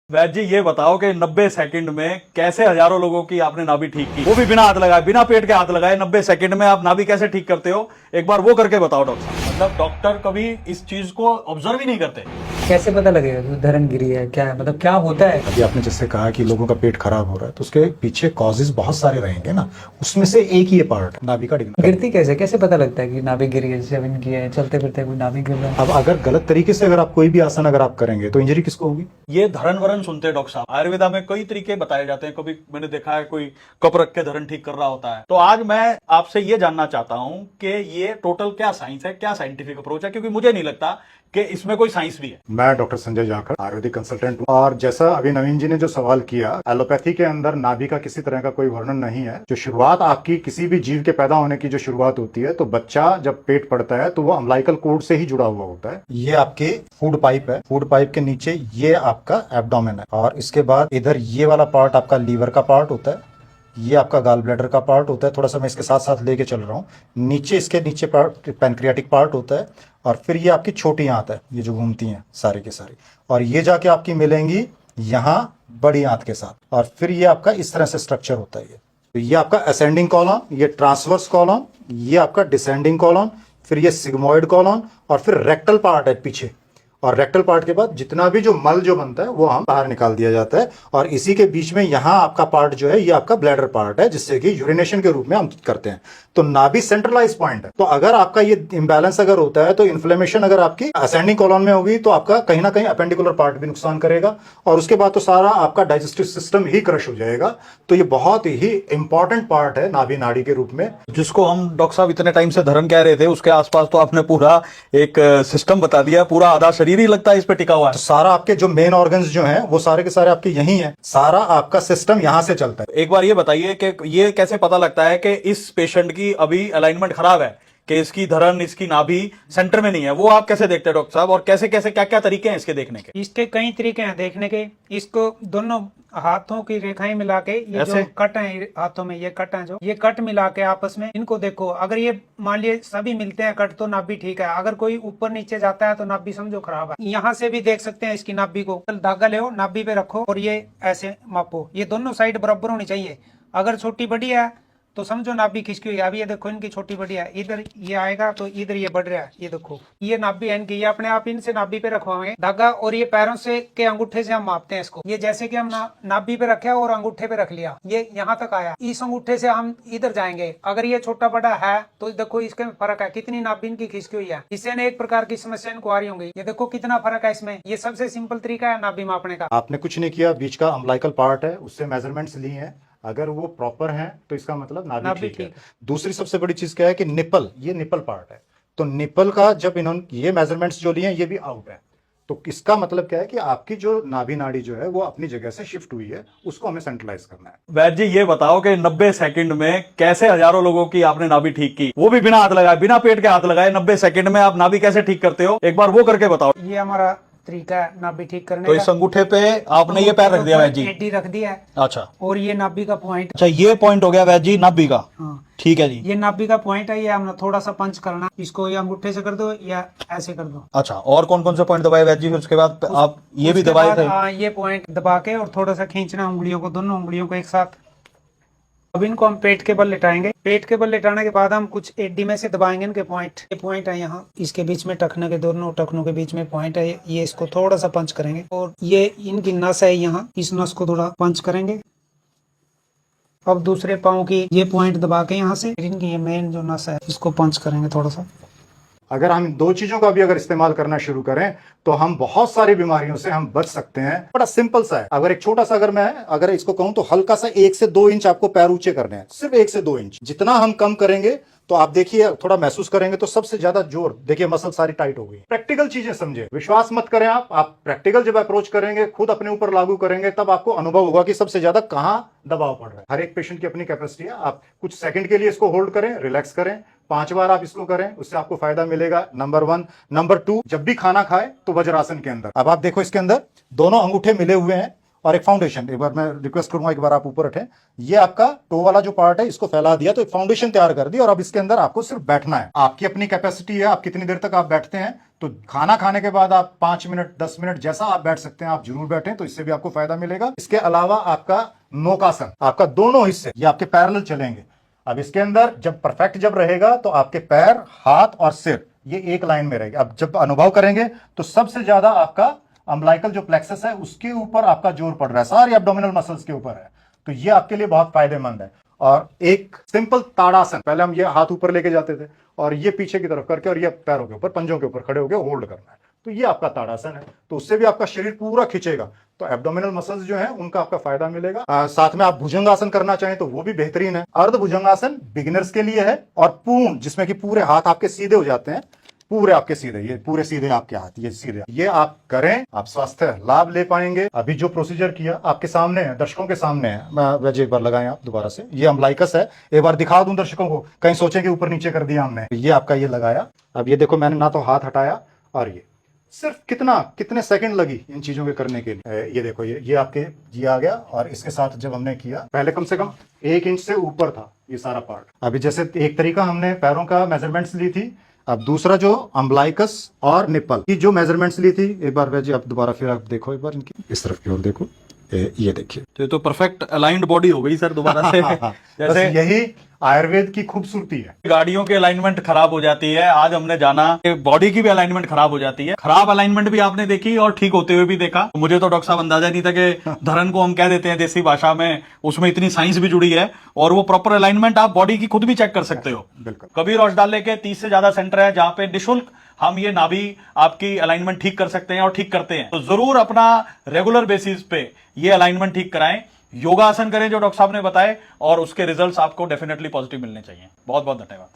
वैद जी ये बताओ कि 90 सेकंड में कैसे हजारों लोगों की आपने नाभि ठीक की, वो भी बिना हाथ लगाए, बिना पेट के हाथ लगाए 90 सेकंड में आप नाभि कैसे ठीक करते हो? एक बार वो करके बताओ डॉक्टर साहब। मतलब डॉक्टर कभी इस चीज को ऑब्जर्व ही नहीं करते। कैसे पता लगेगा कि धरण गिरी है? क्या है, मतलब क्या होता है? अभी आपने जैसे कहा कि लोगों का पेट खराब हो रहा है, तो उसके पीछे कॉजेज बहुत सारे रहेंगे ना, उसमें से एक ही ये पार्ट है नाभि का डिगना। गिरती कैसे कैसे पता लगता है कि नाभि गिरी है? जैसे की है, चलते फिरते कोई नाभि गिर रहा है। अब अगर गलत तरीके से अगर आप कोई भी आसन अगर आप करेंगे तो इंजरी किसको होगी? ये धरण वरण सुनते हैं डॉक्टर साहब, आयुर्वेदा में कई तरीके बताए जाते हैं। कभी मैंने देखा है कोई कप रख के धरण ठीक कर रहा होता है। तो आज मैं आपसे ये जानना चाहता हूं कि ये टोटल क्या साइंस है, क्या साइंटिफिक अप्रोच है, क्योंकि मुझे नहीं लगता कि इसमें कोई साइंस भी है। मैं डॉक्टर संजय जाखड़, आयुर्वेदिक कंसल्टेंट हूँ। और जैसा अभी नवीन जी ने जो सवाल किया, एलोपैथी के अंदर नाभि का किसी तरह का कोई वर्णन नहीं है। जो शुरुआत आपकी किसी भी जीव के पैदा होने की जो शुरुआत होती है, तो बच्चा जब पेट पड़ता है तो वो अम्लाइकल कोड से ही जुड़ा हुआ होता है। ये आपके फूड पाइप है, फूड पाइप के नीचे ये आपका एब्डोमेन है, और इसके बाद इधर ये वाला पार्ट आपका लीवर का पार्ट होता है, ये आपका गाल ब्लैडर का पार्ट होता है। थोड़ा सा मैं इसके साथ साथ लेके चल रहा हूँ। नीचे इसके नीचे पार्ट पैनक्रियाटिक पार्ट होता है, और फिर ये आपकी छोटी आंत है, ये जो घूमती हैं सारी की सारी, और ये जाके आपकी मिलेंगी यहाँ बड़ी आंत के साथ। और फिर ये आपका इस तरह से स्ट्रक्चर होता है। तो ये आपका असेंडिंग कॉलम, ये ट्रांसवर्स कॉलम, ये आपका डिसेंडिंग कॉलम, फिर ये सिग्मोइड कॉलम, और फिर रेक्टल पार्ट है पीछे। और रेक्टल पार्ट के बाद जितना भी जो मल जो बनता है वो हम बाहर निकाल दिया जाता है। और इसी के बीच में यहाँ आपका पार्ट जो है ये आपका ब्लैडर पार्ट है, जिससे कि यूरिनेशन के रूप में हम करते हैं। तो नाभि सेंट्रलाइज पॉइंट है। तो अगर आपका ये इंबैलेंस अगर होता है, तो इन्फ्लेमेशन अगर आपकी असेंडिंग कॉलम में होगी, तो आपका कहीं ना कहीं अपेंडिकुलर पार्ट भी नुकसान करेगा, और उसके बाद तो सारा आपका डाइजेस्टिव सिस्टम ही क्रश हो जाएगा। तो ये बहुत ही इंपॉर्टेंट पार्ट है नाभि नाड़ी के रूप में। जिसको हम डॉक्टर साहब इतने टाइम से धरण कह रहे थे, उसके आसपास तो आपने पूरा एक सिस्टम बता दिया। पूरा आधा शरीर ही लगता है इस पे टिका हुआ है। तो सारा आपके जो मेन ऑर्गन्स जो हैं वो सारे के सारे आपके यही हैं। सारा आपका सिस्टम यहाँ से चलता है। एक बार ये बताइए कि ये कैसे पता लगता है कि इस पेशेंट की अभी अलाइनमेंट खराब है, कि इसकी धरण, इसकी नाभि सेंटर में नहीं है? वो आप कैसे देखते हैं डॉक्टर साहब, और कैसे कैसे क्या क्या तरीके हैं इसके देखने के? इसके कई तरीके हैं देखने के। इसको दोनों हाथों की रेखाएं मिला के, ये ऐसे? जो कट है हाथों में, ये कट है, जो ये कट मिला के आपस में इनको देखो। अगर ये मान लिए सभी मिलते हैं कट, तो नाभि ठीक है। अगर कोई ऊपर नीचे जाता है तो नाभि समझो खराब है। यहाँ से भी देख सकते हैं इसकी नाभि को। धागा ले नाभि पे रखो और ये ऐसे मापो। ये दोनों साइड बराबर होनी चाहिए। अगर छोटी बड़ी है तो समझो नाभि खिसकी हुई है। अभी ये देखो इनकी छोटी बड़ी है, इधर ये आएगा तो इधर ये बढ़ रहा है। ये देखो ये नाभि है इनकी। ये अपने आप इनसे नाभि पे रखवाएंगे धागा, और ये पैरों से के अंगूठे से हम मापते हैं इसको। ये जैसे कि हम नाभि पे रखे और अंगूठे पे रख लिया, ये यहाँ तक आया। इस अंगूठे से हम इधर जाएंगे। अगर ये छोटा बड़ा है तो देखो इसके फर्क है, कितनी नाभि इनकी खिसकी हुई है। इससे एक प्रकार की समस्या इनको आ रही होंगी। ये देखो कितना फर्क है इसमें। ये सबसे सिंपल तरीका है नाभि मापने का। आपने कुछ नहीं किया, बीच का अम्लाइकल पार्ट है उससे मेजरमेंट्स ली हैं। अगर वो प्रॉपर है तो इसका मतलब नाभि ठीक है। दूसरी सबसे बड़ी चीज क्या है कि निपल, ये निपल पार्ट है। तो निपल का जब इन्होंने ये मेजरमेंट्स जो लिए हैं ये भी आउट है, तो इसका मतलब क्या है कि आपकी जो नाभि नाड़ी जो है वो अपनी जगह से शिफ्ट हुई है, उसको हमें सेंट्रलाइज करना है। वैद जी ये बताओ कि 90 सेकंड में कैसे हजारों लोगों की आपने नाभि ठीक की, वो भी बिना हाथ लगाए, बिना पेट के हाथ लगाए 90 सेकंड में आप नाभि कैसे ठीक करते हो? एक बार वो करके बताओ। ये हमारा तरीका है नाभि ठीक करने तो का। इस अंगूठे पे आपने ये पैर रख दिया वैद जी? एडी रख दिया है। अच्छा और ये नाभि का पॉइंट। अच्छा, ये पॉइंट हो गया वैद जी नाभि का। हाँ, ठीक है जी। ये नाभि का पॉइंट है। ये हमने थोड़ा सा पंच करना, इसको या अंगूठे से कर दो या ऐसे कर दो। अच्छा, और कौन कौन से पॉइंट दबाए वैद जी? फिर उसके बाद आप ये भी उसके दबाए बाद, थे? हाँ, ये पॉइंट दबा के और थोड़ा सा खींचना उंगलियों को, दोनों उंगलियों को एक साथ। अब इनको हम पेट के बल लेटाएंगे। पेट के बल लेटाने के बाद हम कुछ एडी में से दबाएंगे इनके पॉइंट। ये पॉइंट है यहाँ, इसके बीच में टखने के, दोनों टखनों के बीच में पॉइंट है। ये इसको थोड़ा सा पंच करेंगे, और ये इनकी नस है यहाँ, इस नस को थोड़ा पंच करेंगे। अब दूसरे पाँव की ये पॉइंट दबा के यहाँ से इनकी ये मेन जो नस है इसको पंच करेंगे थोड़ा सा। अगर हम इन दो चीजों का भी अगर इस्तेमाल करना शुरू करें तो हम बहुत सारी बीमारियों से हम बच सकते हैं। बड़ा सिंपल सा है। अगर एक छोटा सा अगर इसको कहूं तो हल्का सा 1 से 2 इंच आपको पैर ऊंचे करने हैं, सिर्फ 1 से 2 इंच। जितना हम कम करेंगे तो आप देखिए, थोड़ा महसूस करेंगे तो सबसे ज्यादा जोर देखिए, मसल सारी टाइट हो गई। प्रैक्टिकल चीजें समझे, विश्वास मत करें। आप प्रैक्टिकल जब अप्रोच करेंगे, खुद अपने ऊपर लागू करेंगे, तब आपको अनुभव होगा कि सबसे ज्यादा कहां दबाव पड़ रहा है। हर एक पेशेंट की अपनी कैपेसिटी है। आप कुछ सेकंड के लिए इसको होल्ड करें, रिलैक्स करें, 5 बार आप इसको करें, उससे आपको फायदा मिलेगा। नंबर 1। नंबर 2, जब भी खाना खाए तो वज्रासन के अंदर। अब आप देखो इसके अंदर दोनों अंगूठे मिले हुए हैं, और एक फाउंडेशन। एक बार मैं रिक्वेस्ट करूंगा, एक बार आप ऊपर उठें। ये आपका टो वाला जो पार्ट है इसको फैला दिया, तो एक फाउंडेशन तैयार कर दी, और अब इसके अंदर आपको सिर्फ बैठना है। आपकी अपनी कैपेसिटी है, आप कितनी देर तक आप बैठते हैं। तो खाना खाने के बाद आप 5 मिनट 10 मिनट जैसा आप बैठ सकते हैं, आप जरूर बैठें, तो इससे भी आपको फायदा मिलेगा। इसके अलावा आपका नौकासन, आपका दोनों हिस्से ये आपके पैरेलल चलेंगे। अब इसके अंदर जब परफेक्ट जब रहेगा तो आपके पैर, हाथ और सिर ये एक लाइन में रहेगा। अब जब अनुभव करेंगे तो सबसे ज्यादा आपका अम्बलाइकल जो प्लेक्सस है उसके ऊपर आपका जोर पड़ रहा है, सारी एब्डोमिनल मसल्स के ऊपर है, तो ये आपके लिए बहुत फायदेमंद है। और एक सिंपल ताड़ासन, पहले हम ये हाथ ऊपर लेके जाते थे और ये पीछे की तरफ करके और ये पैरों के ऊपर, पंजों के ऊपर खड़े होकर होल्ड करना है, तो ये आपका ताड़ासन है। तो उससे भी आपका शरीर पूरा खींचेगा, तो एब्डोमिनल मसल्स जो है उनका आपका फायदा मिलेगा। साथ में आप भुजंगासन करना चाहें तो वो भी बेहतरीन है। अर्ध भुजंगासन बिगिनर्स के लिए है, और पूर्ण जिसमें कि पूरे हाथ आपके सीधे हो जाते हैं, पूरे आपके सीधे, ये पूरे सीधे आपके हाथ, ये सीधे, ये आप करें, आप स्वास्थ्य लाभ ले पाएंगे। अभी जो प्रोसीजर किया आपके सामने है, दर्शकों के सामने है। मैं वैसे एक बार लगाएं आप दोबारा से, ये अम्बलाइकस है, एक बार दिखा दूं दर्शकों को, कहीं सोचें कि ऊपर नीचे कर दिया हमने। ये आपका ये लगाया, अब ये देखो मैंने ना तो हाथ हटाया, और ये सिर्फ कितने सेकंड लगी इन चीजों के करने के लिए। ये देखो ये आपके ये आ गया, और इसके साथ जब हमने किया, पहले कम से कम 1 इंच से ऊपर था ये सारा पार्ट। अभी जैसे एक तरीका हमने पैरों का मेजरमेंट्स ली थी, अब दूसरा जो अम्बलाइकस और निप्पल की जो मेजरमेंट्स ली थी, एक बार वैसे आप दोबारा फिर आप देखो, एक बार इनकी इस तरफ की ओर देखो, ये देखिए, तो ये तो परफेक्ट अलाइंड बॉडी हो गई सर दोबारा से। जैसे यही आयुर्वेद की खूबसूरती है। गाड़ियों की अलाइनमेंट खराब हो जाती है, आज हमने जाना कि बॉडी की भी अलाइनमेंट खराब हो जाती है। खराब अलाइनमेंट भी आपने देखी और ठीक होते हुए भी देखा। तो मुझे तो डॉक्टर साहब अंदाजा नहीं था कि धरन को हम कह देते हैं देसी भाषा में, उसमें इतनी साइंस भी जुड़ी है, और वो प्रॉपर अलाइनमेंट आप बॉडी की खुद भी चेक कर सकते हो। बिल्कुल। कबीर औषधालय के 30 से ज्यादा सेंटर है जहां पे निःशुल्क हम ये नाभि आपकी अलाइनमेंट ठीक कर सकते हैं और ठीक करते हैं। तो जरूर अपना रेगुलर बेसिस पे ये अलाइनमेंट ठीक कराएं, योगासन करें जो डॉक्टर साहब ने बताए, और उसके रिजल्ट्स आपको डेफिनेटली पॉजिटिव मिलने चाहिए। बहुत बहुत धन्यवाद।